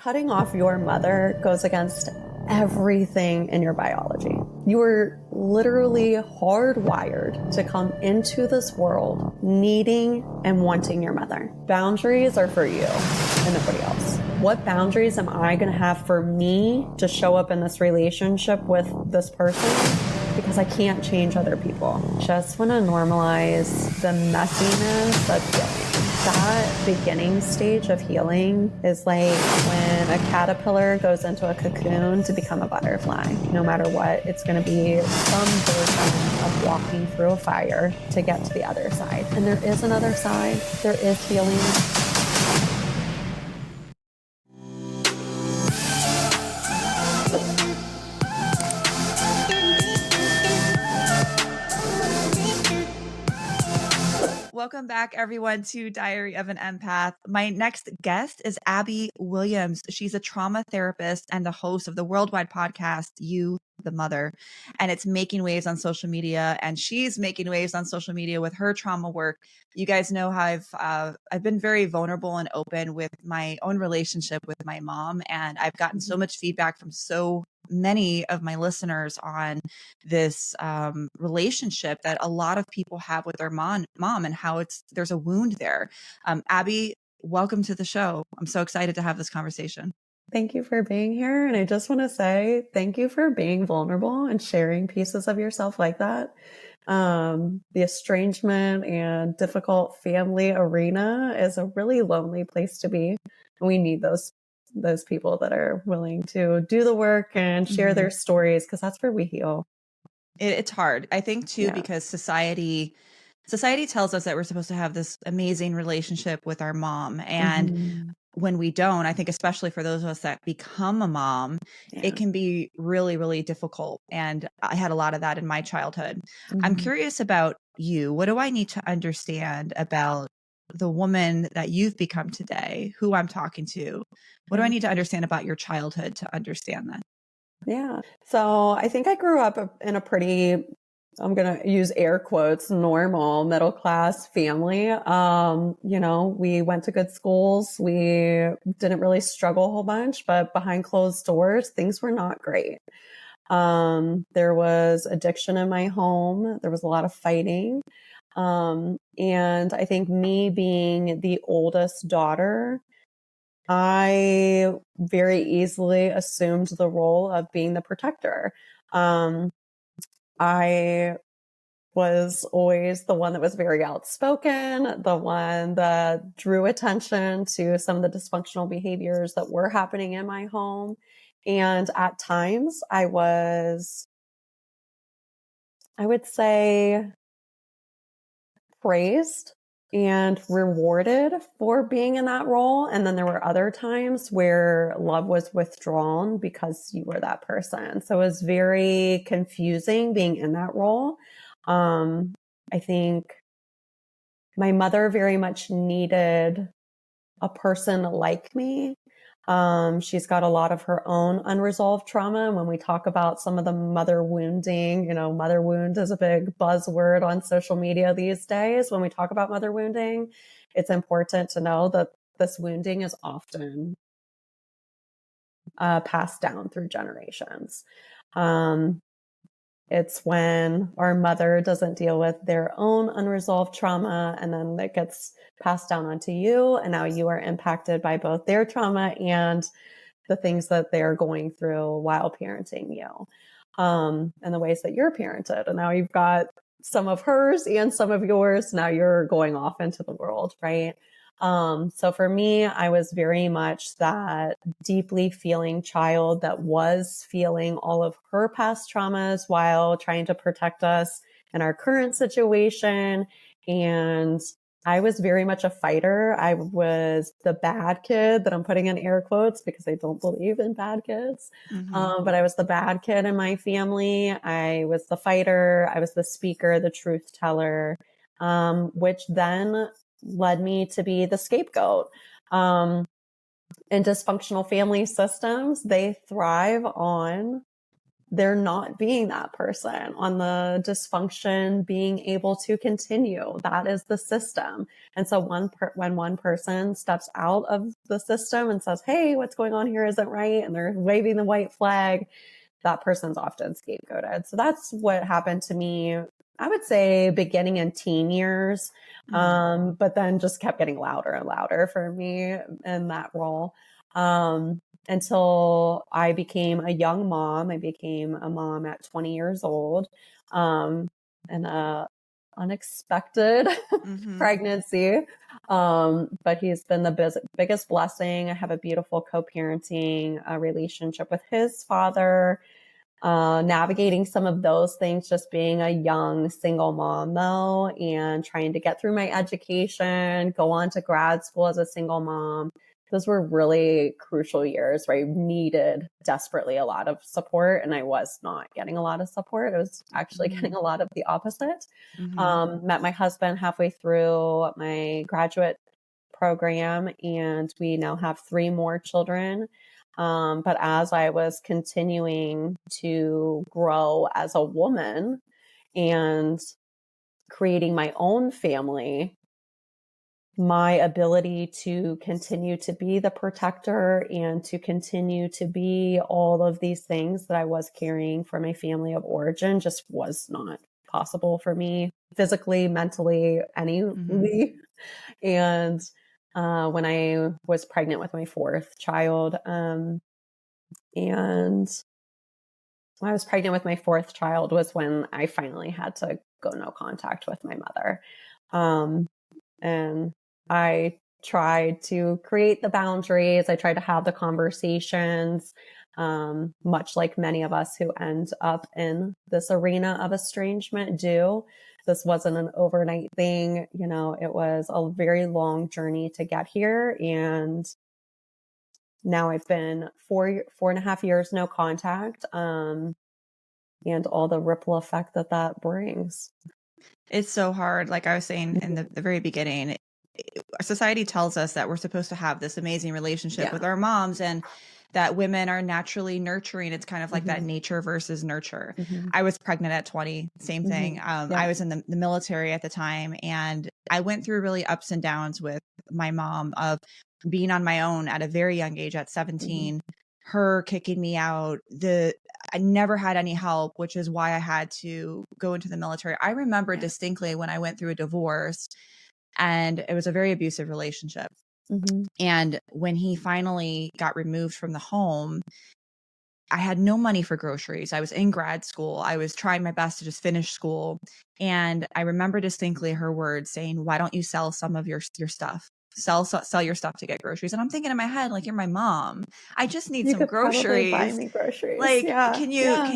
Cutting off your mother goes against everything in your biology. You were literally hardwired to come into this world needing and wanting your mother. Boundaries are for you and nobody else. What boundaries am I going to have for me to show up in this relationship with this person? Because I can't change other people. Just want to normalize the messiness of healing. That beginning stage of healing is like when a caterpillar goes into a cocoon to become a butterfly. No matter what, it's going to be some version of walking through a fire to get to the other side. And there is another side. There is healing. Welcome back, everyone, to Diary of an Empath. My next guest is Abbey Williams. She's a trauma therapist and the host of the worldwide podcast, You, the Mother. And it's making waves on social media. And she's making waves on social media with her trauma work. You guys know how I've been very vulnerable and open with my own relationship with my mom. And I've gotten so much feedback from so many of my listeners on this relationship that a lot of people have with their mom and how there's a wound there. Abbey, welcome to the show. I'm so excited to have this conversation. Thank you for being here. And I just want to say thank you for being vulnerable and sharing pieces of yourself like that. The estrangement and difficult family arena is a really lonely place to be. We need those people that are willing to do the work and share their stories, because that's where we heal. It's hard, I think, too, because society tells us that we're supposed to have this amazing relationship with our mom. And when we don't, I think, especially for those of us that become a mom, it can be really, really difficult. And I had a lot of that in my childhood. I'm curious about you. What do I need to understand about the woman that you've become today, who I'm talking to? What do I need to understand about your childhood to understand that? Yeah. So I think I grew up in a pretty, I'm going to use air quotes, normal middle class family. We went to good schools. We didn't really struggle a whole bunch, but behind closed doors, things were not great. There was addiction in my home. There was a lot of fighting. And I think me being the oldest daughter, I very easily assumed the role of being the protector. I was always the one that was very outspoken, the one that drew attention to some of the dysfunctional behaviors that were happening in my home. And at times I would say, praised and rewarded for being in that role. And then there were other times where love was withdrawn because you were that person. So it was very confusing being in that role. I think my mother very much needed a person like me. She's got a lot of her own unresolved trauma. And when we talk about some of the mother wounding, mother wound is a big buzzword on social media these days. When we talk about mother wounding, it's important to know that this wounding is often passed down through generations. It's when our mother doesn't deal with their own unresolved trauma, and then it gets passed down onto you. And now you are impacted by both their trauma and the things that they're going through while parenting you, and the ways that you're parented. And now you've got some of hers and some of yours. Now you're going off into the world, right? So for me, I was very much that deeply feeling child that was feeling all of her past traumas while trying to protect us in our current situation. And I was very much a fighter. I was the bad kid, that I'm putting in air quotes because I don't believe in bad kids. But I was the bad kid in my family. I was the fighter. I was the speaker, the truth teller, which then led me to be the scapegoat. In dysfunctional family systems, they thrive on they're not being that person, on the dysfunction being able to continue. That is the system. And so when one person steps out of the system and says, hey, what's going on here isn't right, and they're waving the white flag, that person's often scapegoated. So that's what happened to me, I would say beginning in teen years, but then just kept getting louder and louder for me in that role. Until I became a young mom. I became a mom at 20 years old, and a unexpected pregnancy. But he's been the biggest blessing. I have a beautiful co-parenting relationship with his father. Navigating some of those things, just being a young single mom though, and trying to get through my education, go on to grad school as a single mom. Those were really crucial years where I needed desperately a lot of support, and I was not getting a lot of support. I was actually getting a lot of the opposite. Met my husband halfway through my graduate program, and we now have 3 more children. But as I was continuing to grow as a woman and creating my own family, my ability to continue to be the protector and to continue to be all of these things that I was carrying for my family of origin just was not possible for me physically, mentally, anyway. And when I was pregnant with my 4th child, and when I was pregnant with my 4th child was when I finally had to go no contact with my mother. And I tried to create the boundaries. I tried to have the conversations, much like many of us who end up in this arena of estrangement do. This wasn't an overnight thing. You know, it was a very long journey to get here. And now I've been 4.5 years, no contact, and all the ripple effect that brings. It's so hard. Like I was saying in the very beginning, society tells us that we're supposed to have this amazing relationship with our moms, and that women are naturally nurturing. It's kind of like that nature versus nurture. I was pregnant at 20, same thing. I was in the military at the time, and I went through really ups and downs with my mom of being on my own at a very young age at 17, her kicking me out. I never had any help, which is why I had to go into the military. I remember distinctly when I went through a divorce, and it was a very abusive relationship. And when he finally got removed from the home, I had no money for groceries. I was in grad school. I was trying my best to just finish school. And I remember distinctly her words saying, why don't you sell some of your stuff? Sell your stuff to get groceries. And I'm thinking in my head, like, you're my mom. I just need some groceries. Probably buy me groceries. Like, can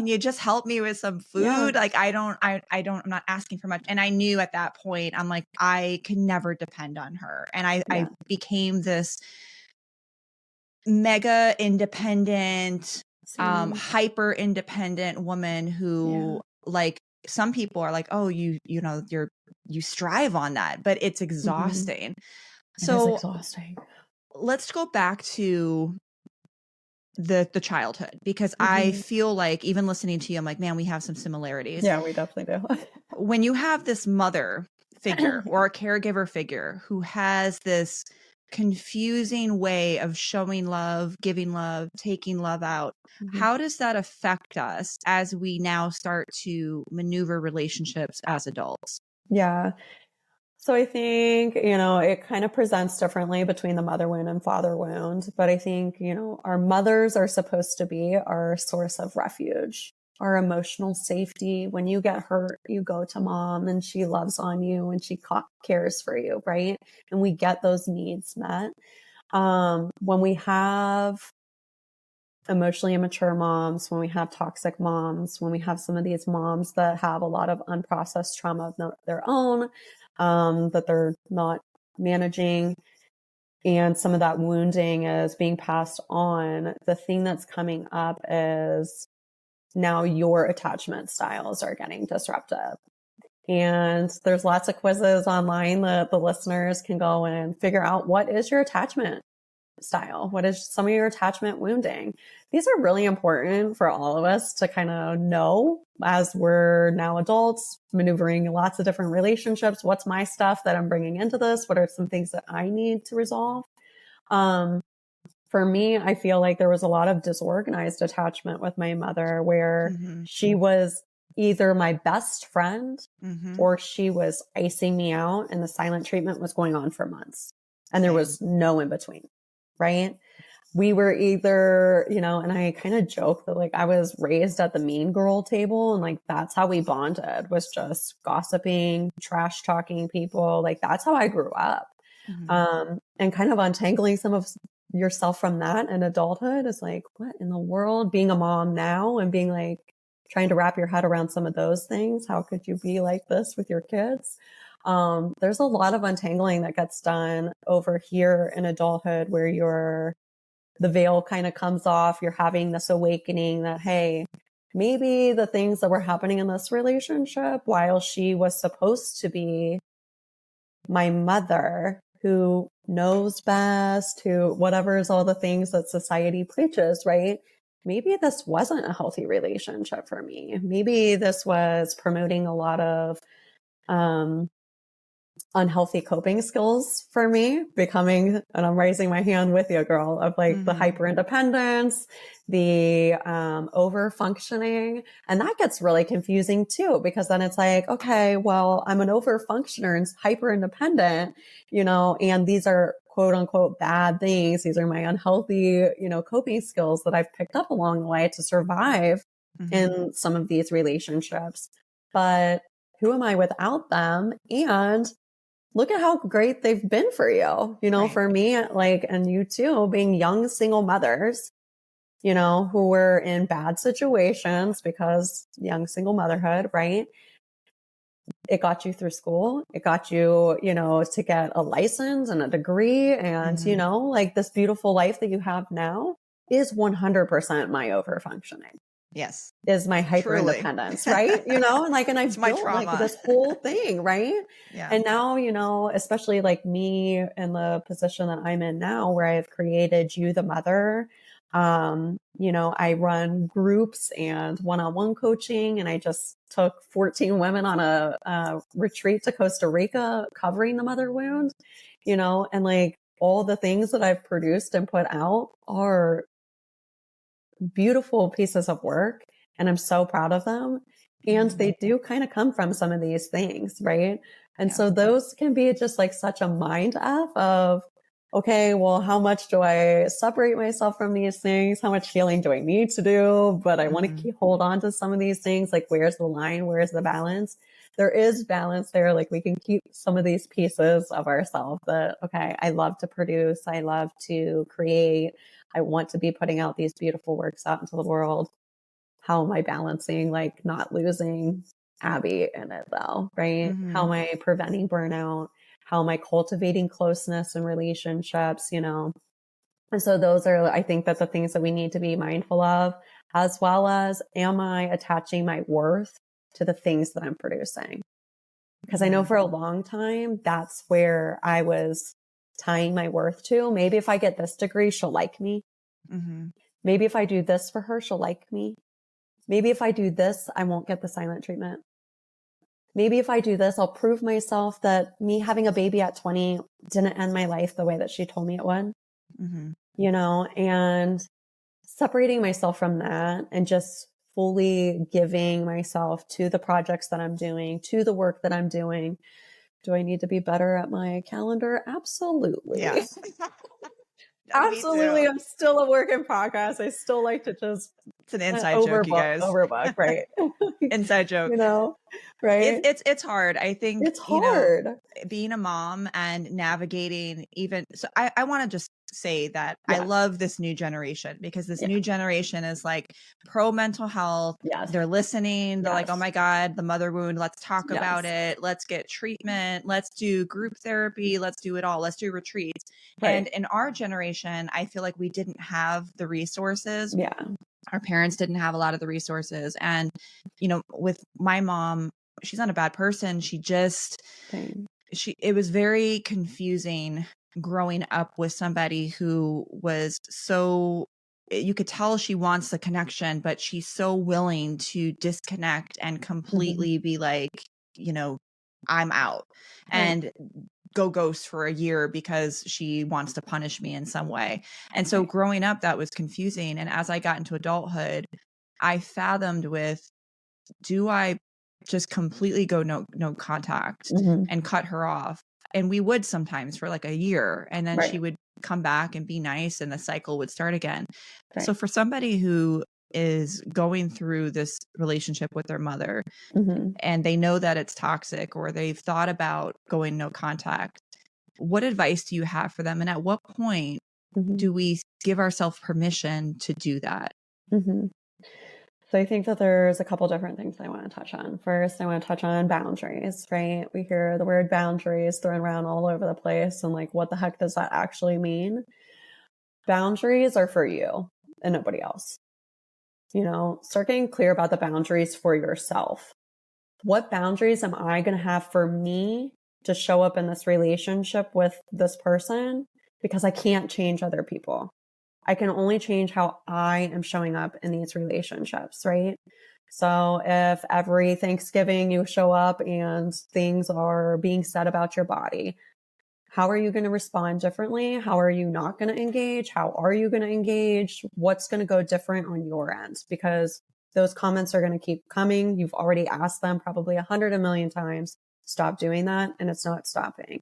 you just help me with some food? Like, I'm not asking for much. And I knew at that point, I'm like, I can never depend on her. And I became this mega independent, hyper independent woman who, like, some people are like, oh, you strive on that, but it's exhausting. It is exhausting. Let's go back to the childhood, because I feel like, even listening to you, I'm like, man, we have some similarities. Yeah, we definitely do. When you have this mother figure or a caregiver figure who has this confusing way of showing love, giving love, taking love out, how does that affect us as we now start to maneuver relationships as adults? Yeah. So I think, it kind of presents differently between the mother wound and father wound. But I think, our mothers are supposed to be our source of refuge, our emotional safety. When you get hurt, you go to mom, and she loves on you, and she cares for you, right? And we get those needs met. When we have emotionally immature moms, when we have toxic moms, when we have some of these moms that have a lot of unprocessed trauma of their own, that they're not managing, and some of that wounding is being passed on, the thing that's coming up is now your attachment styles are getting disrupted. And there's lots of quizzes online that the listeners can go and figure out, what is your attachment style? What is some of your attachment wounding? These are really important for all of us to kind of know as we're now adults, maneuvering lots of different relationships. What's my stuff that I'm bringing into this? What are some things that I need to resolve? For me, I feel like there was a lot of disorganized attachment with my mother where she was either my best friend or she was icing me out, and the silent treatment was going on for months and there was no in between, right? We were either, you know, and I kind of joke that like I was raised at the mean girl table, and like that's how we bonded, was just gossiping, trash talking people. Like that's how I grew up. And kind of untangling some of yourself from that in adulthood is like, what in the world? Being a mom now and being like, trying to wrap your head around some of those things. How could you be like this with your kids? There's a lot of untangling that gets done over here in adulthood where the veil kind of comes off. You're having this awakening that, hey, maybe the things that were happening in this relationship, while she was supposed to be my mother who knows best, who whatever is all the things that society preaches, right? Maybe this wasn't a healthy relationship for me. Maybe this was promoting a lot of unhealthy coping skills for me, becoming, and I'm raising my hand with you, girl, of like the hyper independence, the over functioning. And that gets really confusing too, because then it's like, okay, well, I'm an over functioner and hyper independent, you know, and these are quote unquote bad things. These are my unhealthy, you know, coping skills that I've picked up along the way to survive in some of these relationships. But who am I without them? And look at how great they've been for you, you know, for me, like, and you too, being young single mothers, you know, who were in bad situations because young single motherhood, right? It got you through school. It got you, you know, to get a license and a degree. And, you know, like this beautiful life that you have now is 100% my over functioning. Yes. Is my hyper independence, right? You know, and like, and I've built like this whole thing, right? Yeah. And now, you know, especially like me in the position that I'm in now, where I've created You the Mother, you know, I run groups and one-on-one coaching, and I just took 14 women on a retreat to Costa Rica covering the mother wound, you know, and like all the things that I've produced and put out are beautiful pieces of work, and I'm so proud of them. And they do kind of come from some of these things, right? And so those can be just like such a mind F of, okay, well, how much do I separate myself from these things? How much healing do I need to do? But I want to hold on to some of these things. Like, where's the line? Where's the balance? There is balance there. Like, we can keep some of these pieces of ourselves that, okay, I love to produce. I love to create. I want to be putting out these beautiful works out into the world. How am I balancing, like, not losing Abbey in it though, right? How am I preventing burnout? How am I cultivating closeness in relationships, you know? And so those are, I think, that the things that we need to be mindful of, as well as, am I attaching my worth to the things that I'm producing? Because I know for a long time, that's where I was tying my worth to. Maybe if I get this degree, she'll like me. Maybe if I do this for her, she'll like me. Maybe if I do this, I won't get the silent treatment. Maybe if I do this, I'll prove myself that me having a baby at 20 didn't end my life the way that she told me it would, you know, and separating myself from that and just fully giving myself to the projects that I'm doing, to the work that I'm doing. Do I need to be better at my calendar? Absolutely. Yes. Absolutely. I'm still a work in progress. I still like to just, it's an inside joke, you guys. Overbook, right? Inside joke. You know, right? It's hard. I think it's hard. You know, being a mom and navigating even. So I want to just say that I love this new generation, because this new generation is like pro mental health. They're listening. They're like, oh my God, the mother wound. Let's talk about it. Let's get treatment. Let's do group therapy. Let's do it all. Let's do retreats. And in our generation, I feel like we didn't have the resources. Our parents didn't have a lot of the resources. And, you know, with my mom, she's not a bad person. She just, it was very confusing growing up with somebody who was so, you could tell she wants the connection, but she's so willing to disconnect and completely be like, I'm out Right. and go ghost for a year because she wants to punish me in some way. And so Right. growing up, that was confusing. And as I got into adulthood, I fathomed with, do I just completely go no contact Mhm. and cut her off? And we would sometimes for like a year, and then she Right. would come back and be nice and the cycle would start again. Right. So for somebody who is going through this relationship with their mother Mhm. and they know that it's toxic, or they've thought about going no contact, what advice do you have for them? And at what point Mhm. do we give ourselves permission to do that? Mhm. So I think that there's a couple different things I want to touch on. First, I want to touch on boundaries, right? We hear the word boundaries thrown around all over the place, and like, what the heck does that actually mean? Boundaries are for you and nobody else. Start getting clear about the boundaries for yourself. What boundaries am I going to have for me to show up in this relationship with this person? Because I can't change other people. I can only change how I am showing up in these relationships, right? So if every Thanksgiving you show up and things are being said about your body, how are you going to respond differently? How are you not going to engage? How are you going to engage? What's going to go different on your end? Because those comments are going to keep coming. You've already asked them probably 100 million times, stop doing that. And it's not stopping.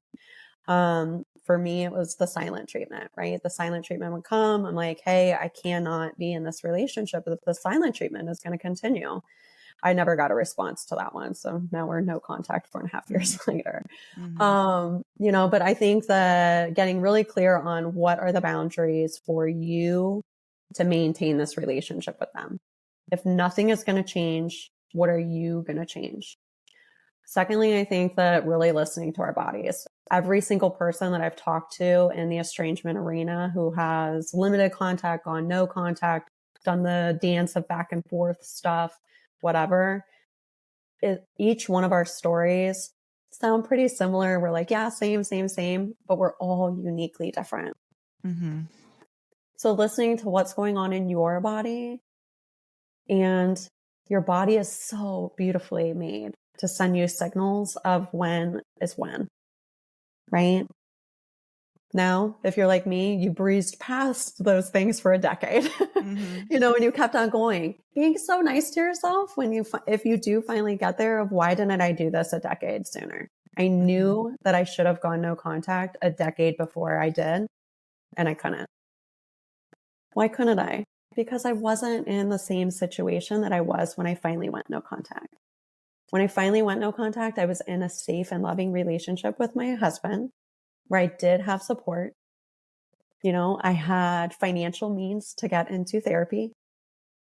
For me, it was the silent treatment, right? The silent treatment would come. I'm like, hey, I cannot be in this relationship if the silent treatment is going to continue. I never got a response to that one. So now we're no contact 4.5 years later. But I think that getting really clear on what are the boundaries for you to maintain this relationship with them. If nothing is going to change, what are you going to change? Secondly, I think that really listening to our bodies. Every single person that I've talked to in the estrangement arena who has limited contact, gone no contact, done the dance of back and forth stuff, whatever, each one of our stories sound pretty similar. We're like, yeah, same, but we're all uniquely different. Mm-hmm. So listening to what's going on in your body, and your body is so beautifully made to send you signals of when is when, right? Now, if you're like me, you breezed past those things for a decade, Mm-hmm. and you kept on going. Being so nice to yourself if you do finally get there of why didn't I do this a decade sooner? I knew that I should have gone no contact a decade before I did, and I couldn't. Why couldn't I? Because I wasn't in the same situation that I was when I finally went no contact. When I finally went no contact, I was in a safe and loving relationship with my husband where I did have support. I had financial means to get into therapy.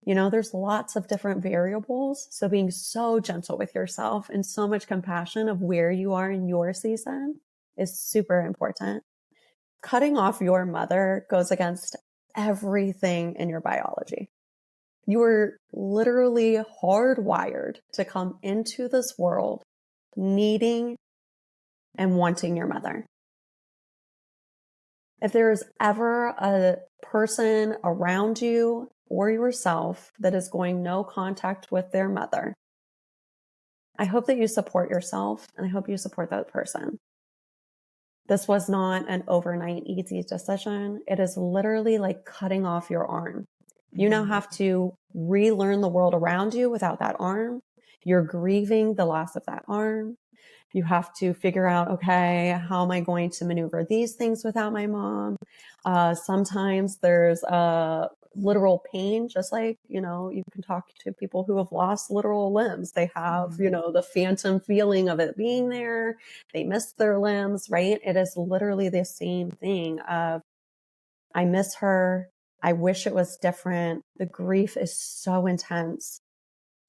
There's lots of different variables. So being so gentle with yourself and so much compassion of where you are in your season is super important. Cutting off your mother goes against everything in your biology. You were literally hardwired to come into this world needing and wanting your mother. If there's ever a person around you or yourself that is going no contact with their mother, I hope that you support yourself and I hope you support that person. This was not an overnight easy decision. It is literally like cutting off your arm. You now have to relearn the world around you without that arm. You're grieving the loss of that arm. You have to figure out, okay, how am I going to maneuver these things without my mom? Sometimes there's a literal pain, just like, you can talk to people who have lost literal limbs. They have, the phantom feeling of it being there. They miss their limbs, right? It is literally the same thing of, I miss her. I wish it was different. The grief is so intense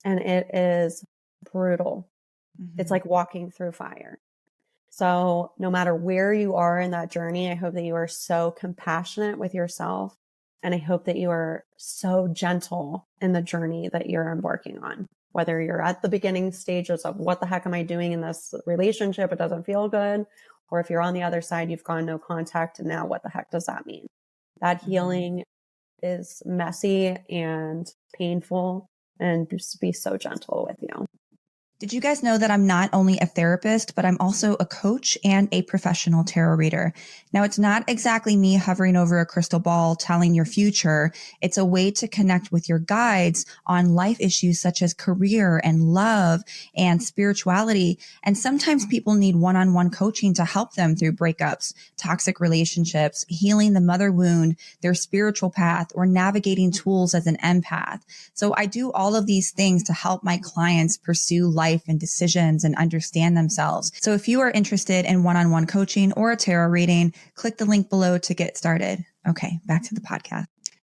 and it is brutal. It's like walking through fire. So no matter where you are in that journey, I hope that you are so compassionate with yourself. And I hope that you are so gentle in the journey that you're embarking on. whether you're at the beginning stages of what the heck am I doing in this relationship? It doesn't feel good. Or if you're on the other side, you've gone no contact. And now what the heck does that mean? That healing is messy and painful, and just be so gentle with you. Did you guys know that I'm not only a therapist, but I'm also a coach and a professional tarot reader? Now, it's not exactly me hovering over a crystal ball telling your future. It's a way to connect with your guides on life issues such as career and love and spirituality. And sometimes people need one-on-one coaching to help them through breakups, toxic relationships, healing the mother wound, their spiritual path, or navigating tools as an empath. So I do all of these things to help my clients pursue life and decisions and understand themselves. So if you are interested in one-on-one coaching or a tarot reading, click the link below to get started. Okay, back to the podcast.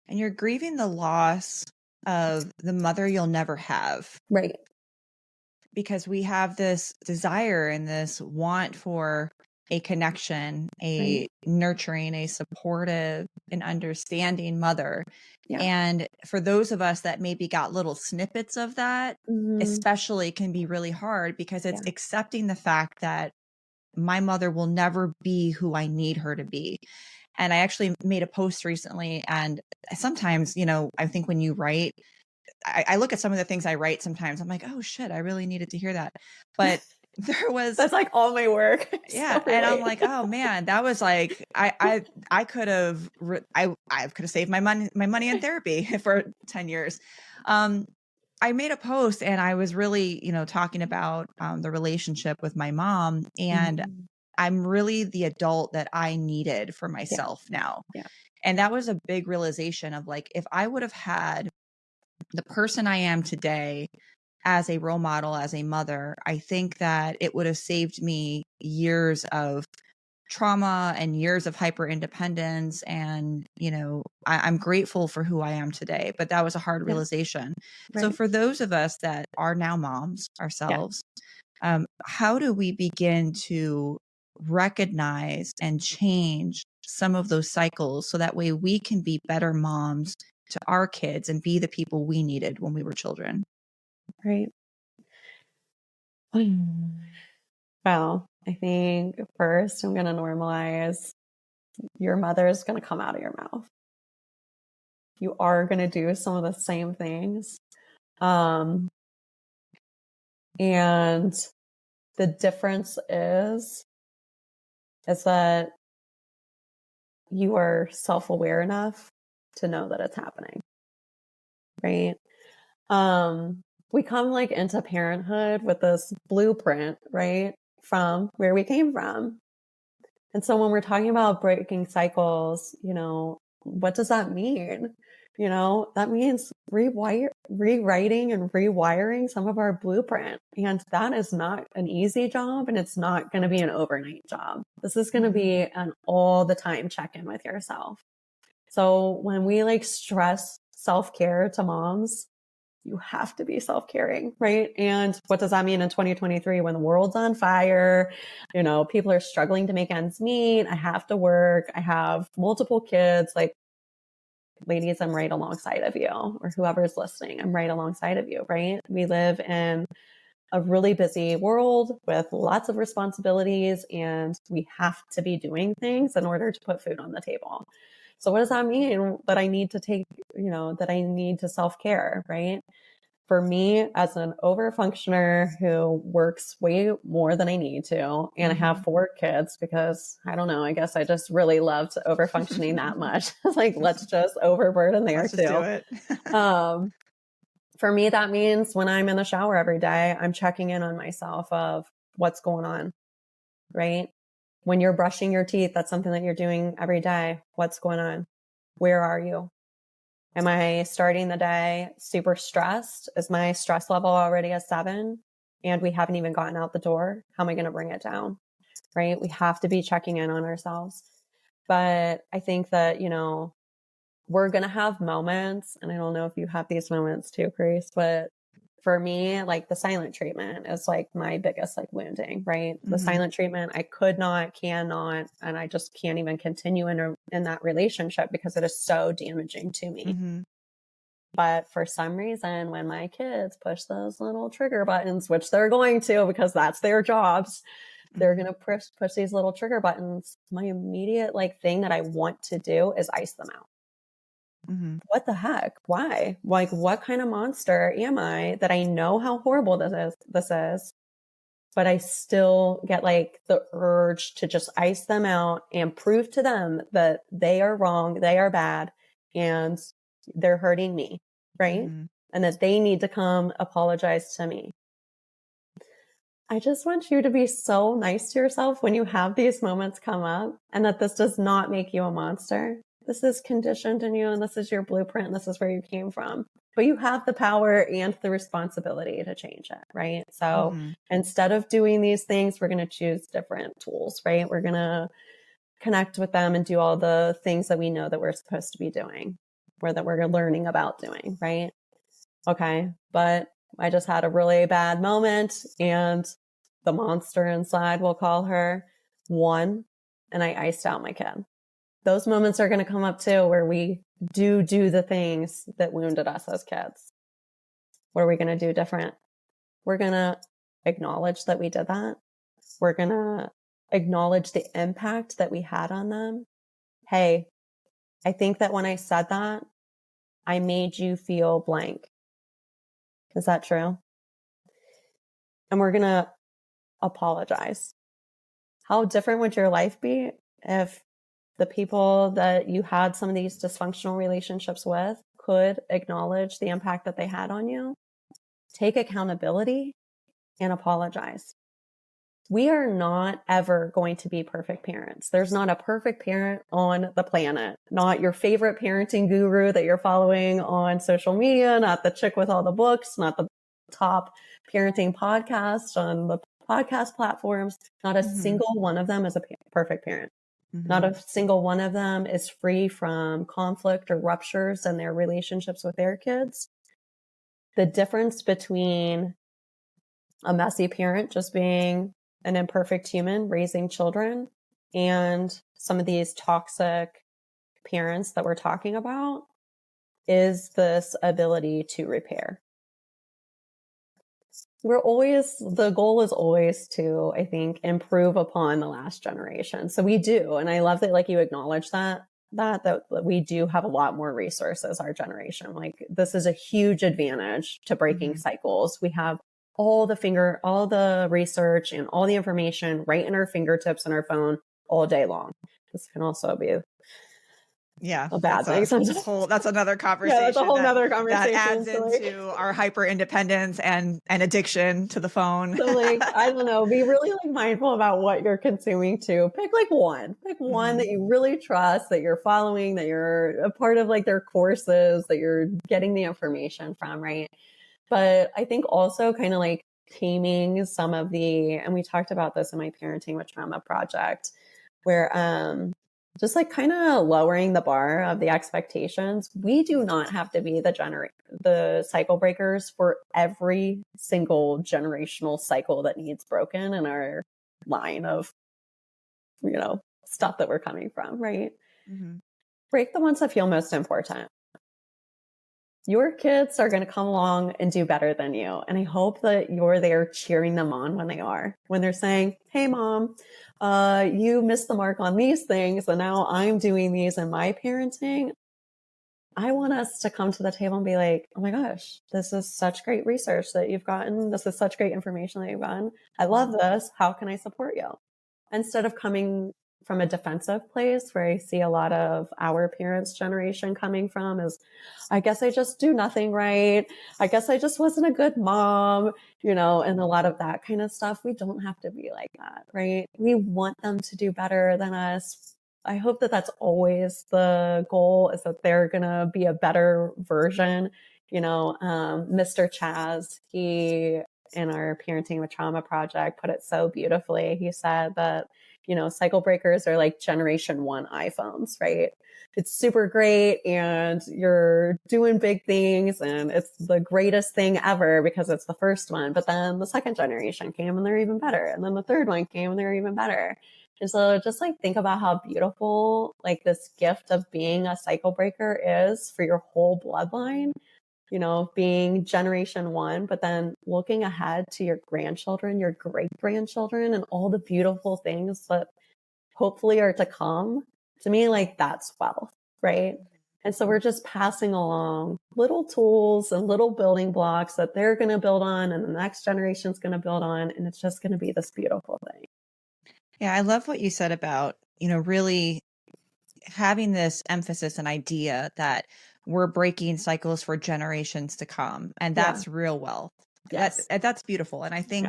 And you're grieving the loss of the mother you'll never have. Right. Because we have this desire and this want for a connection, a nurturing, a supportive, an understanding mother. Yeah. And for those of us that maybe got little snippets of that, especially can be really hard because it's accepting the fact that my mother will never be who I need her to be. And I actually made a post recently, and sometimes, you know, I think when you write, I look at some of the things I write sometimes, I'm like, oh shit, I really needed to hear that. But there was that's like all my work. Yeah. And I'm like, oh man, that was like, I could have, I could have saved my money in therapy for 10 years. I made a post and I was really, you know, talking about the relationship with my mom, and I'm really the adult that I needed for myself now. Yeah. And that was a big realization of like, if I would have had the person I am today as a role model, as a mother, I think that it would have saved me years of trauma and years of hyper independence. And, you know, I'm grateful for who I am today, but that was a hard realization. Right. So for those of us that are now moms ourselves, how do we begin to recognize and change some of those cycles so that way we can be better moms to our kids and be the people we needed when we were children? Right. Well, I think first I'm going to normalize your mother is going to come out of your mouth. You are going to do some of the same things. And the difference is that you are self-aware enough to know that it's happening. Right. We come like into parenthood with this blueprint, right, from where we came from. And so when we're talking about breaking cycles, you know, what does that mean? You know, that means rewriting and rewiring some of our blueprint. And that is not an easy job, and it's not going to be an overnight job. This is going to be an all the time check-in with yourself. So when we like stress self-care to moms, you have to be self-caring, right? And what does that mean in 2023 when the world's on fire? You know, people are struggling to make ends meet. I have to work. I have multiple kids. Like, ladies, I'm right alongside of you, or whoever's listening, I'm right alongside of you, right? We live in a really busy world with lots of responsibilities, and we have to be doing things in order to put food on the table. So what does that mean? That I need to take, you know, that I need to self-care, right? For me, as an overfunctioner who works way more than I need to, and I have 4 kids because, I don't know, I guess I just really love to overfunctioning that much. Like, let's just overburden there too. Do it. For me, that means when I'm in the shower every day, I'm checking in on myself of what's going on, right? When you're brushing your teeth, that's something that you're doing every day. What's going on? Where are you? Am I starting the day super stressed? Is my stress level already a 7 and we haven't even gotten out the door? How am I going to bring it down? Right? We have to be checking in on ourselves. But I think that, you know, we're going to have moments, and I don't know if you have these moments too, Keresse, but for me, like the silent treatment is like my biggest like wounding, right? The silent treatment, I cannot, and I just can't even continue in that relationship because it is so damaging to me. But for some reason, when my kids push those little trigger buttons, which they're going to because that's their jobs, they're going to push these little trigger buttons. My immediate thing that I want to do is ice them out. What the heck? Why? What kind of monster am I that I know how horrible this is, but I still get the urge to just ice them out and prove to them that they are wrong, they are bad, and they're hurting me, right? And that they need to come apologize to me. I just want you to be so nice to yourself when you have these moments come up, and that this does not make you a monster. This is conditioned in you, and this is your blueprint, and this is where you came from. But you have the power and the responsibility to change it, right? So instead of doing these things, we're going to choose different tools, right? We're going to connect with them and do all the things that we know that we're supposed to be doing, or that we're learning about doing, right? Okay, but I just had a really bad moment, and the monster inside, we'll call her, won, and I iced out my kid. Those moments are going to come up too, where we do the things that wounded us as kids. What are we going to do different? We're going to acknowledge that we did that. We're going to acknowledge the impact that we had on them. Hey, I think that when I said that, I made you feel blank. Is that true? And we're going to apologize. How different would your life be if the people that you had some of these dysfunctional relationships with could acknowledge the impact that they had on you, take accountability, and apologize? We are not ever going to be perfect parents. There's not a perfect parent on the planet, not your favorite parenting guru that you're following on social media, not the chick with all the books, not the top parenting podcast on the podcast platforms. Not a single one of them is a perfect parent. Not a single one of them is free from conflict or ruptures in their relationships with their kids. The difference between a messy parent just being an imperfect human raising children and some of these toxic parents that we're talking about is this ability to repair. The goal is always to, I think, improve upon the last generation. So we do. And I love that, you acknowledge that we do have a lot more resources, our generation. This is a huge advantage to breaking cycles. We have all the research and all the information right in our fingertips and our phone all day long. This can also be a bad thing. That's another conversation. That's a whole nother conversation. That adds into our hyper independence and addiction to the phone. So I don't know, be really mindful about what you're consuming too. Pick one that you really trust, that you're following, that you're a part of their courses, that you're getting the information from, right? But I think also kind of taming some of and we talked about this in my Parenting with Trauma project, where just kind of lowering the bar of the expectations. We do not have to be the cycle breakers for every single generational cycle that needs broken in our line of, stuff that we're coming from, right? Break the ones that feel most important. Your kids are going to come along and do better than you. And I hope that you're there cheering them on when they're saying, hey, mom, you missed the mark on these things, and now I'm doing these in my parenting. I want us to come to the table and be like, oh my gosh, this is such great research that you've gotten. This is such great information that you've gotten. I love this. How can I support you? Instead of coming from a defensive place, where I see a lot of our parents' generation coming from, is, I guess I just do nothing right. I guess I just wasn't a good mom, and a lot of that kind of stuff. We don't have to be like that, right? We want them to do better than us. I hope that that's always the goal, is that they're going to be a better version. Mr. Chaz, he, in our Parenting with Trauma project, put it so beautifully. He said that, cycle breakers are like generation 1 iPhones, right? It's super great and you're doing big things and it's the greatest thing ever because it's the first one. But then the second generation came and they're even better. And then the third one came and they're even better. And so just think about how beautiful this gift of being a cycle breaker is for your whole bloodline. being generation one, but then looking ahead to your grandchildren, your great grandchildren, and all the beautiful things that hopefully are to come. To me, like, that's wealth, right? And so we're just passing along little tools and little building blocks that they're going to build on and the next generation's going to build on. And it's just going to be this beautiful thing. Yeah, I love what you said about, really having this emphasis and idea that we're breaking cycles for generations to come. And that's real wealth. Yes. That's beautiful. And I think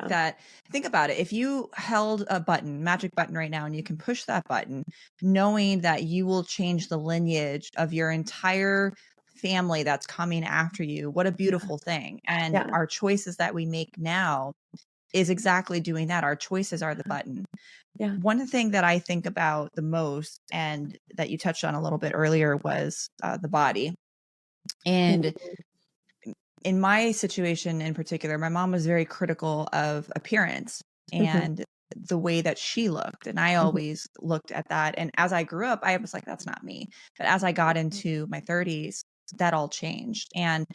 think about it. If you held a magic button right now, and you can push that button, knowing that you will change the lineage of your entire family that's coming after you, what a beautiful thing. And our choices that we make now is exactly doing that. Our choices are the button. Yeah. One thing that I think about the most, and that you touched on a little bit earlier, was the body. And in my situation in particular, my mom was very critical of appearance and the way that she looked. And I always looked at that. And as I grew up, I was like, that's not me. But as I got into my 30s, that all changed. And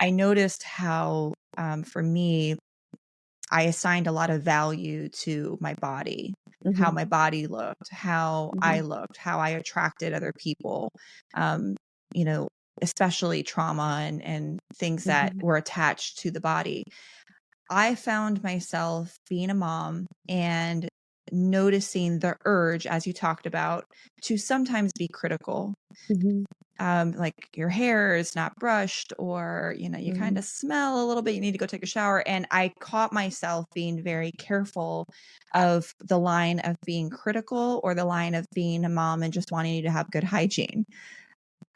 I noticed how, for me, I assigned a lot of value to my body, how my body looked, how I looked, how I attracted other people, especially trauma and things that were attached to the body. I found myself being a mom and noticing the urge, as you talked about, to sometimes be critical. Like, your hair is not brushed, or, you kind of smell a little bit, you need to go take a shower. And I caught myself being very careful of the line of being critical or the line of being a mom and just wanting you to have good hygiene.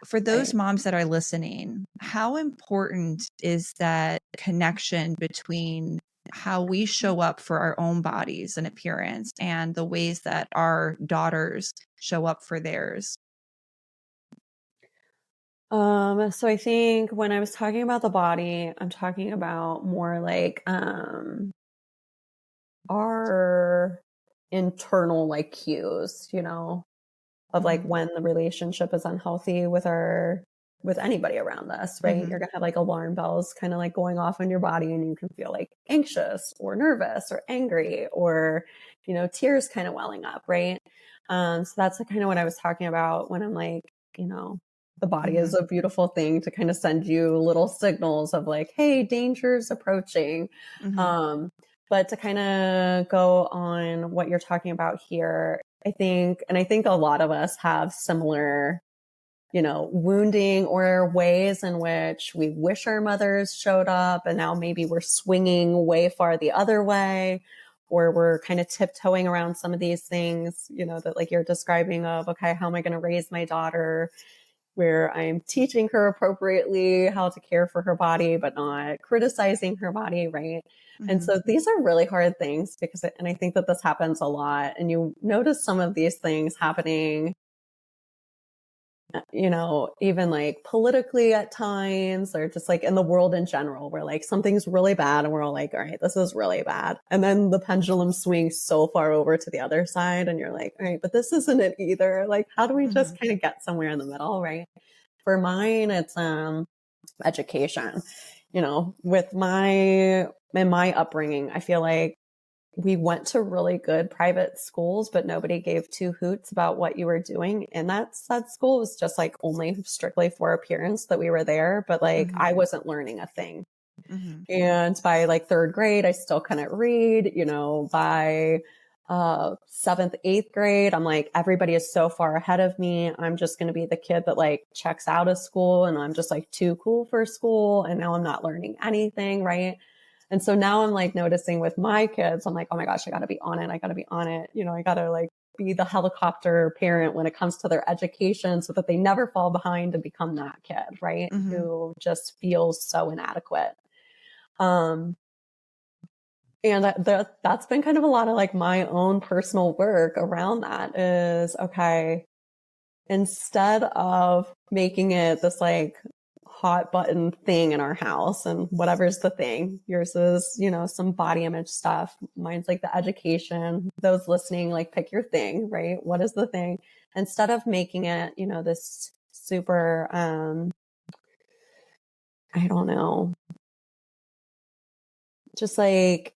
For those moms that are listening, how important is that connection between how we show up for our own bodies and appearance and the ways that our daughters show up for theirs? So I think when I was talking about the body, I'm talking about more like our internal like cues, of like when the relationship is unhealthy with anybody around us, right? You're gonna have like alarm bells kind of like going off in your body, and you can feel like anxious or nervous or angry or, tears kind of welling up, right? So that's kind of what I was talking about when I'm like, the body is a beautiful thing to kind of send you little signals of like, hey, danger's approaching. But to kind of go on what you're talking about here, I think a lot of us have similar, wounding or ways in which we wish our mothers showed up, and now maybe we're swinging way far the other way, or we're kind of tiptoeing around some of these things, that like you're describing of, okay, how am I going to raise my daughter where I'm teaching her appropriately how to care for her body, but not criticizing her body, right? And so these are really hard things and I think that this happens a lot. And you notice some of these things happening, even like politically at times, or just like in the world in general, where like something's really bad and we're all like, all right, this is really bad. And then the pendulum swings so far over to the other side and you're like, all right, but this isn't it either. Like, how do we just kind of get somewhere in the middle, right? For mine, it's education. In my upbringing, I feel like we went to really good private schools, but nobody gave two hoots about what you were doing. And that school was just like only strictly for appearance that we were there. But like, I wasn't learning a thing. And by like third grade, I still couldn't read, by seventh, eighth grade, I'm like, everybody is so far ahead of me. I'm just going to be the kid that like checks out of school, and I'm just like too cool for school. And now I'm not learning anything. Right. And so now I'm like noticing with my kids, I'm like, oh my gosh, I got to be on it. I got to be on it. I got to like be the helicopter parent when it comes to their education, so that they never fall behind and become that kid, right? Who just feels so inadequate. And that's been kind of a lot of like my own personal work around that is, okay, instead of making it this like hot button thing in our house, and whatever's the thing, yours is, some body image stuff. Mine's like the education. Those listening, like pick your thing, right? What is the thing? Instead of making it, this super, I don't know, just like,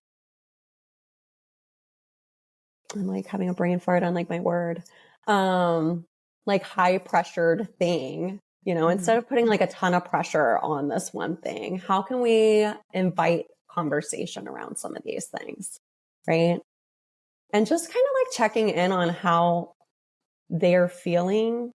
I'm like having a brain fart on like my word, like high pressured thing, instead of putting like a ton of pressure on this one thing, how can we invite conversation around some of these things? Right. And just kind of like checking in on how they're feeling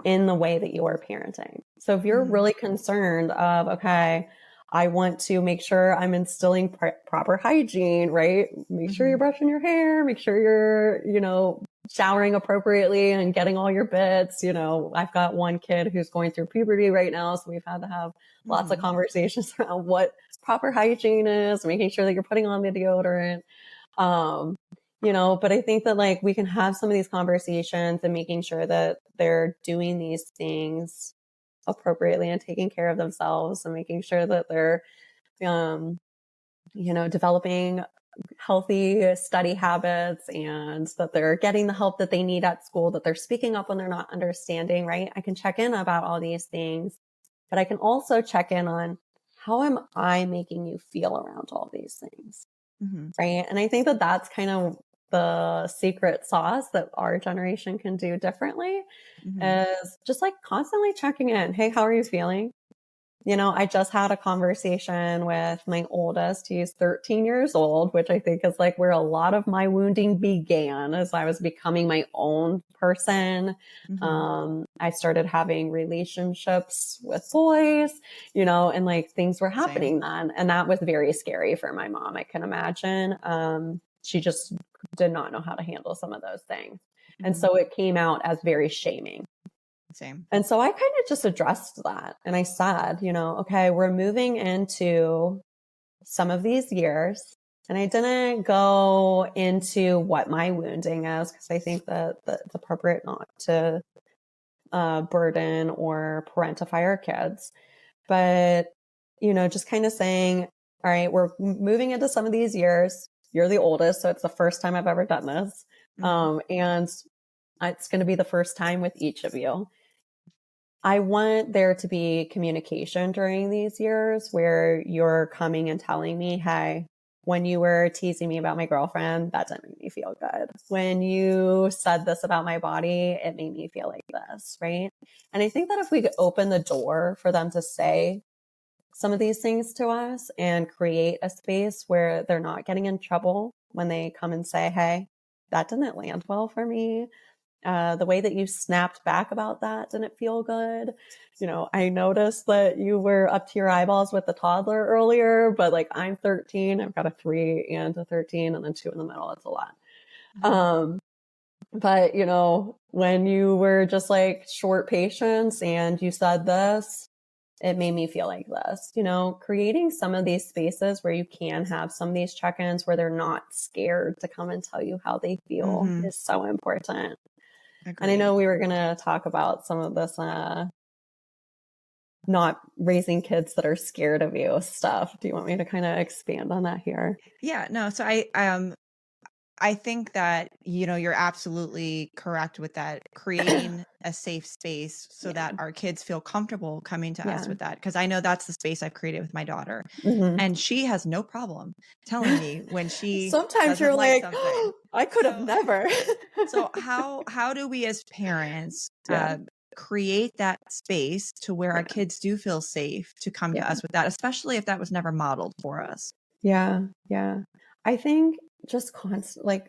in the way that you are parenting. So if you're really concerned of, okay, I want to make sure I'm instilling proper hygiene, right? Make sure you're brushing your hair, make sure you're, showering appropriately and getting all your bits. I've got one kid who's going through puberty right now. So we've had to have lots of conversations around what proper hygiene is, making sure that you're putting on the deodorant. But I think that like we can have some of these conversations and making sure that they're doing these things appropriately and taking care of themselves and making sure that they're, developing healthy study habits and that they're getting the help that they need at school, that they're speaking up when they're not understanding, right? I can check in about all these things, but I can also check in on how am I making you feel around all these things, right? And I think that that's kind of the secret sauce that our generation can do differently is just like constantly checking in. Hey, how are you feeling? I just had a conversation with my oldest. He's 13 years old, which I think is like where a lot of my wounding began as I was becoming my own person. I started having relationships with boys, and like things were happening then. And that was very scary for my mom, I can imagine. She just did not know how to handle some of those things. And so it came out as very shaming. Same. And so I kind of just addressed that. And I said, okay, we're moving into some of these years. And I didn't go into what my wounding is because I think that it's appropriate not to burden or parentify our kids. But, just kind of saying, all right, we're moving into some of these years. You're the oldest, so it's the first time I've ever done this. And it's going to be the first time with each of you. I want there to be communication during these years where you're coming and telling me, hey, when you were teasing me about my girlfriend, that didn't make me feel good. When you said this about my body, it made me feel like this, right? And I think that if we could open the door for them to say some of these things to us and create a space where they're not getting in trouble when they come and say, hey, that didn't land well for me. The way that you snapped back about that didn't feel good. I noticed that you were up to your eyeballs with the toddler earlier, but like I'm 13, I've got a 3 and a 13 and then 2 in the middle. It's a lot. But when you were just like short patience and you said this, it made me feel like this, creating some of these spaces where you can have some of these check-ins where they're not scared to come and tell you how they feel is so important. Agreed. And I know we were going to talk about some of this, not raising kids that are scared of you stuff. Do you want me to kind of expand on that here? Yeah, no. So I think that, you're absolutely correct with that, creating a safe space so that our kids feel comfortable coming to us with that. Because I know that's the space I've created with my daughter. And she has no problem telling me when she sometimes doesn't you're like something. oh, I could have never. So how do we as parents create that space to where our kids do feel safe to come to us with that, especially if that was never modeled for us? Yeah. I think just constant like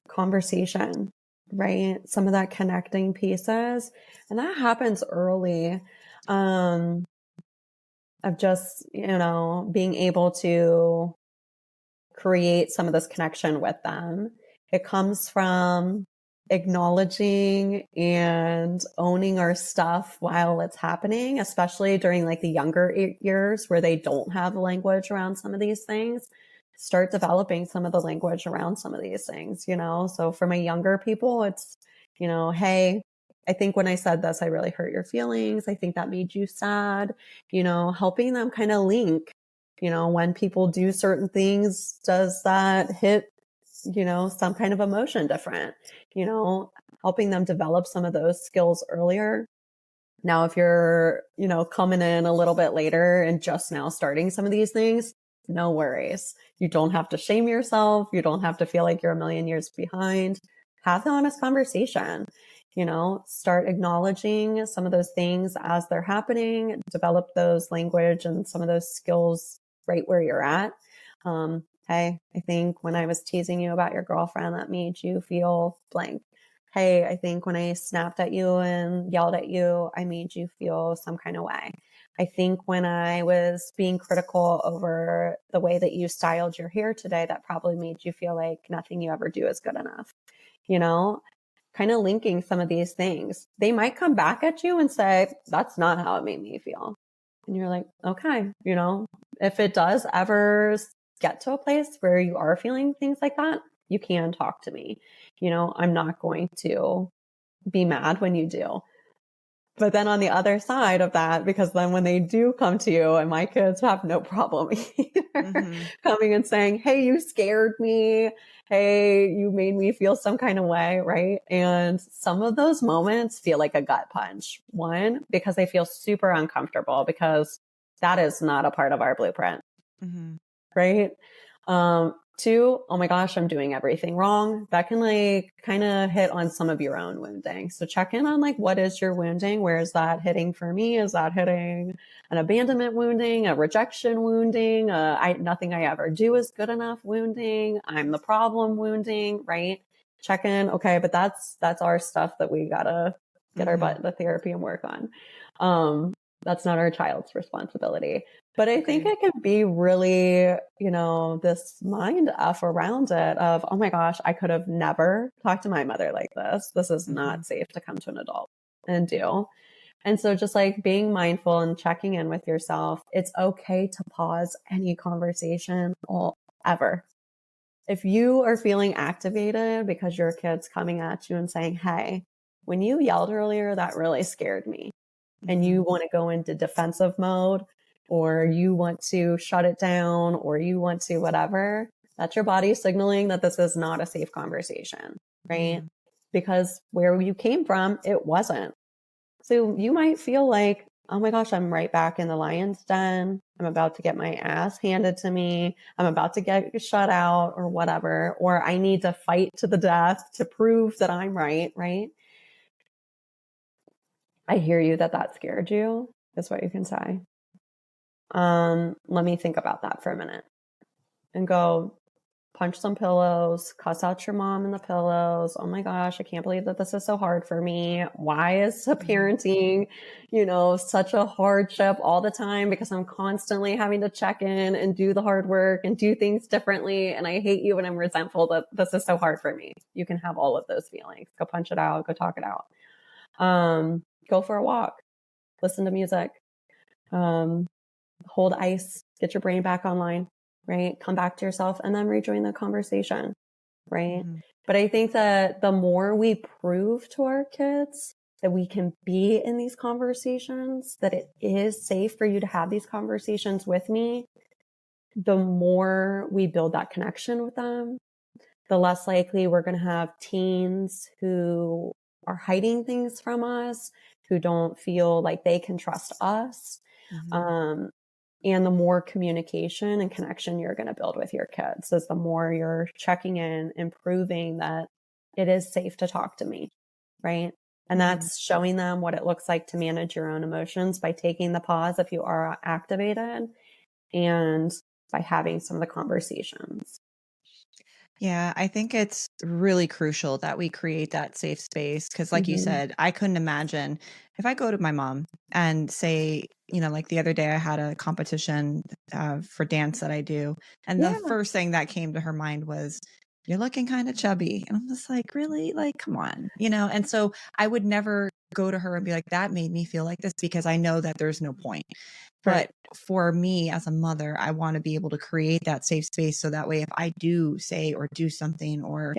conversation, right? Some of that connecting pieces, and that happens early. Of just, being able to create some of this connection with them. It comes from acknowledging and owning our stuff while it's happening, especially during like the younger years where they don't have language around some of these things. Start developing some of the language around some of these things, So for my younger people, it's, hey, I think when I said this, I really hurt your feelings. I think that made you sad, helping them kind of link, when people do certain things, does that hit, some kind of emotion different, helping them develop some of those skills earlier. Now, if you're, coming in a little bit later and just now starting some of these things, no worries. You don't have to shame yourself. You don't have to feel like you're a million years behind. Have the honest conversation, start acknowledging some of those things as they're happening, develop those language and some of those skills right where you're at. Hey, I think when I was teasing you about your girlfriend, that made you feel blank. Hey, I think when I snapped at you and yelled at you, I made you feel some kind of way. I think when I was being critical over the way that you styled your hair today, that probably made you feel like nothing you ever do is good enough. Kind of linking some of these things. They might come back at you and say, that's not how it made me feel. And you're like, okay, if it does ever get to a place where you are feeling things like that, you can talk to me. I'm not going to be mad when you do. But then on the other side of that, because then when they do come to you, and my kids have no problem either coming and saying, hey, you scared me. Hey, you made me feel some kind of way, right? And some of those moments feel like a gut punch. One, because they feel super uncomfortable because that is not a part of our blueprint, right? Two, oh my gosh, I'm doing everything wrong. That can kind of hit on some of your own wounding. So check in on what is your wounding? Where is that hitting for me? Is that hitting an abandonment wounding, a rejection wounding, nothing I ever do is good enough wounding, I'm the problem wounding, right? Check in. Okay. But that's our stuff that we gotta get our butt into therapy and work on. That's not our child's responsibility. But I think it can be really, this mind F around it of, oh my gosh, I could have never talked to my mother like this. This is not safe to come to an adult and do. And so just being mindful and checking in with yourself, it's okay to pause any conversation ever. If you are feeling activated because your kid's coming at you and saying, hey, when you yelled earlier, that really scared me. And you want to go into defensive mode, or you want to shut it down, or you want to whatever, that's your body signaling that this is not a safe conversation, right? Because where you came from, it wasn't. So you might feel like, oh my gosh, I'm right back in the lion's den. I'm about to get my ass handed to me. I'm about to get shut out or whatever, or I need to fight to the death to prove that I'm right, right? I hear you that scared you, is what you can say. Let me think about that for a minute and go punch some pillows, cuss out your mom in the pillows. Oh my gosh, I can't believe that this is so hard for me. Why is parenting, such a hardship all the time? Because I'm constantly having to check in and do the hard work and do things differently. And I hate you and I'm resentful that this is so hard for me. You can have all of those feelings. Go punch it out, go talk it out. Go for a walk, listen to music, hold ice, get your brain back online, right? Come back to yourself and then rejoin the conversation, right? But I think that the more we prove to our kids that we can be in these conversations, that it is safe for you to have these conversations with me, the more we build that connection with them, the less likely we're going to have teens who are hiding things from us, who don't feel like they can trust us. And the more communication and connection you're going to build with your kids is the more you're checking in and proving that it is safe to talk to me, right? And that's showing them what it looks like to manage your own emotions by taking the pause if you are activated and by having some of the conversations. Yeah, I think it's really crucial that we create that safe space because, like you said, I couldn't imagine if I go to my mom and say, like the other day I had a competition for dance that I do. And the first thing that came to her mind was, you're looking kind of chubby. And I'm just like, really? Like, come on, And so I would never go to her and be like, that made me feel like this because I know that there's no point. But for me as a mother, I want to be able to create that safe space. So that way, if I do say or do something or,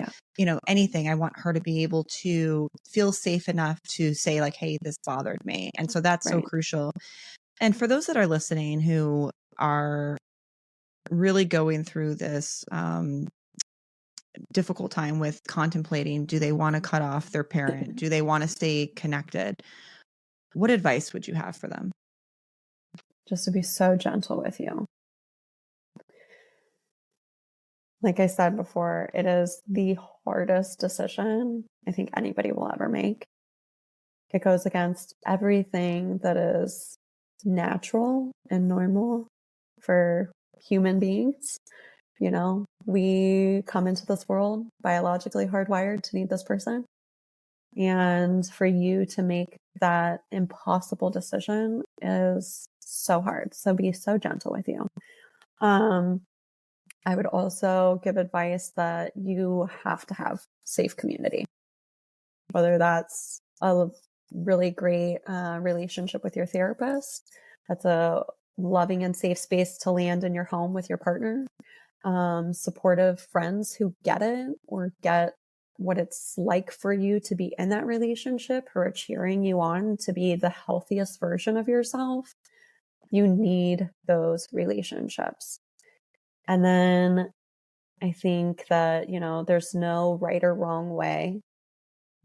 anything, I want her to be able to feel safe enough to say like, hey, this bothered me. And so that's so crucial. And for those that are listening who are really going through this difficult time with contemplating, do they want to cut off their parent? Do they want to stay connected? what advice would you have for them? Just to be so gentle with you. Like I said before, it is the hardest decision I think anybody will ever make. It goes against everything that is natural and normal for human beings. You know, we come into this world biologically hardwired to need this person. And for you to make that impossible decision is so hard. So be so gentle with you. I would also give advice that you have to have safe community, whether that's a really great relationship with your therapist, that's a loving and safe space to land in your home with your partner, supportive friends who get it or get what it's like for you to be in that relationship, who are cheering you on to be the healthiest version of yourself. You need those relationships. And then I think that, you know, there's no right or wrong way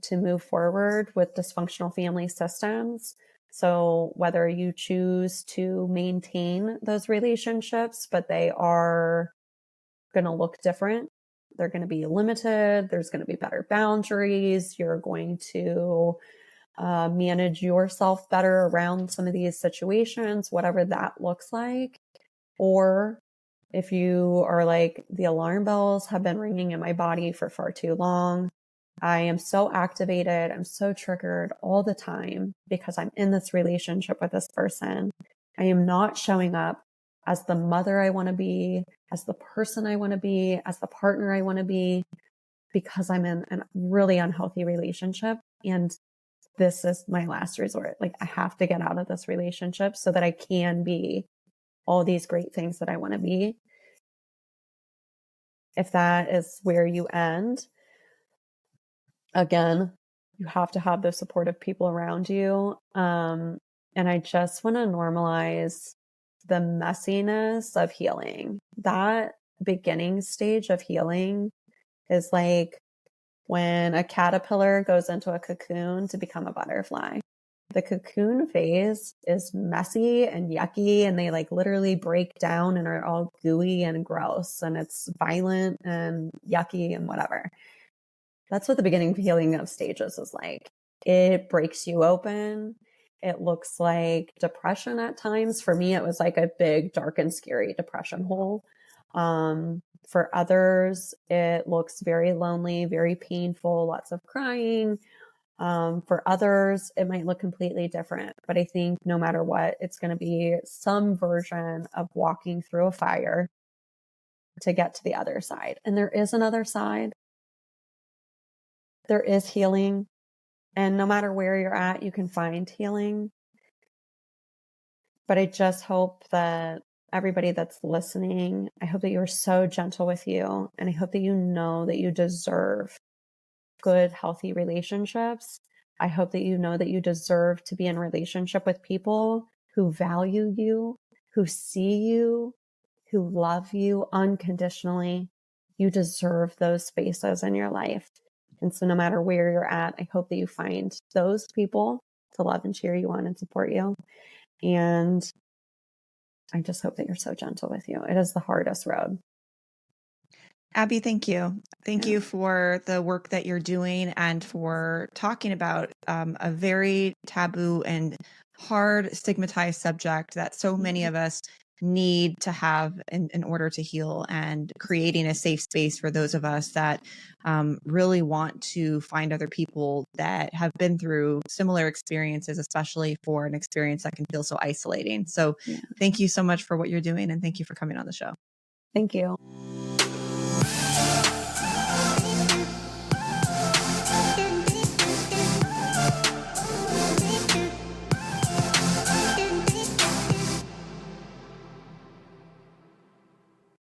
to move forward with dysfunctional family systems. So whether you choose to maintain those relationships, but they are going to look different, they're going to be limited, there's going to be better boundaries, you're going to manage yourself better around some of these situations, whatever that looks like. Or if you are like, the alarm bells have been ringing in my body for far too long, I am so activated, I'm so triggered all the time because I'm in this relationship with this person. I am not showing up as the mother I want to be, as the person I want to be, as the partner I want to be, because I'm in a really unhealthy relationship. And this is my last resort. Like, I have to get out of this relationship so that I can be all these great things that I want to be. If that is where you end, again, you have to have those supportive people around you. And I just want to normalize the messiness of healing. That beginning stage of healing is like when a caterpillar goes into a cocoon to become a butterfly. The cocoon phase is messy and yucky, and they like literally break down and are all gooey and gross, and it's violent and yucky and whatever. That's what the beginning healing of stages is like. It breaks you open. It looks like depression at times. For me, it was like a big, dark and scary depression hole. For others, it looks very lonely, very painful, lots of crying. For others, it might look completely different. But I think no matter what, it's going to be some version of walking through a fire to get to the other side. And there is another side. There is healing. And no matter where you're at, you can find healing. But I just hope that everybody that's listening, I hope that you're so gentle with you. And I hope that you know that you deserve good, healthy relationships. I hope that you know that you deserve to be in relationship with people who value you, who see you, who love you unconditionally. You deserve those spaces in your life. And so no matter where you're at, I hope that you find those people to love and cheer you on and support you. And I just hope that you're so gentle with you. It is the hardest road. Abbey, thank you. Thank you for the work that you're doing and for talking about a very taboo and hard stigmatized subject that so many of us need to have in order to heal, and creating a safe space for those of us that really want to find other people that have been through similar experiences, especially for an experience that can feel so isolating. So thank you so much for what you're doing, and thank you for coming on the show. Thank you.